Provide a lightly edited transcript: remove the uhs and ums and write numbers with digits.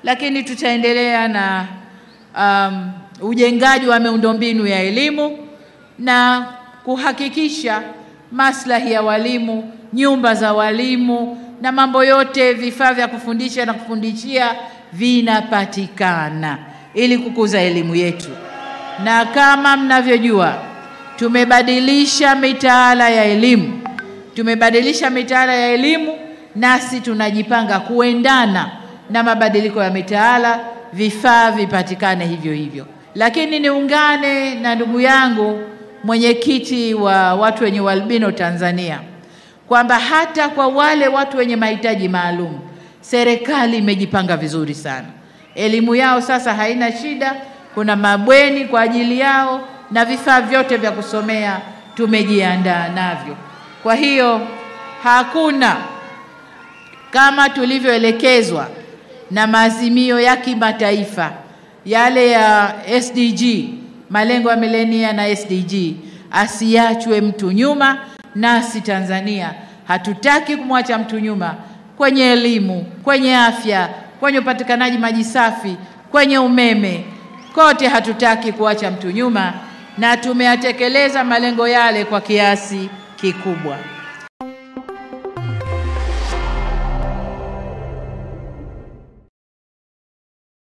lakini tutaendelea na ujengaji wa miundombinu ya elimu na kuhakikisha maslahi ya walimu, nyumba za walimu na mambo yote, vifaa vya kufundisha na kufundishia vinapatikana ili kukuza elimu yetu. Na kama mnavyojua, tumebadilisha mitaala ya elimu. Nasi tunajipanga kuendana na mabadiliko ya mitaala, vifaa vipatikane hivyo hivyo. Lakini niungane na ndugu yangu mwenyekiti wa watu wenye ualbino Tanzania kwamba hata kwa wale watu wenye mahitaji maalum, serikali imejipanga vizuri sana. Elimu yao sasa haina shida, kuna mabweni kwa ajili yao na vifaa vyote vya kusomea tumejiandaa navyo. Kwa hiyo hakuna, kama tulivyoelekezwa na maazimio ya kimataifa yale ya SDG, malengo ya milenia na SDG, asiachwe mtu nyuma. Nasi Tanzania hatutaki kumwacha mtu nyuma kwenye elimu, kwenye afya, kwenye upatikanaji maji safi, kwenye umeme. Kote hatutaki kuacha mtu nyuma, na tumeyatekeleza malengo yale kwa kiasi kikubwa.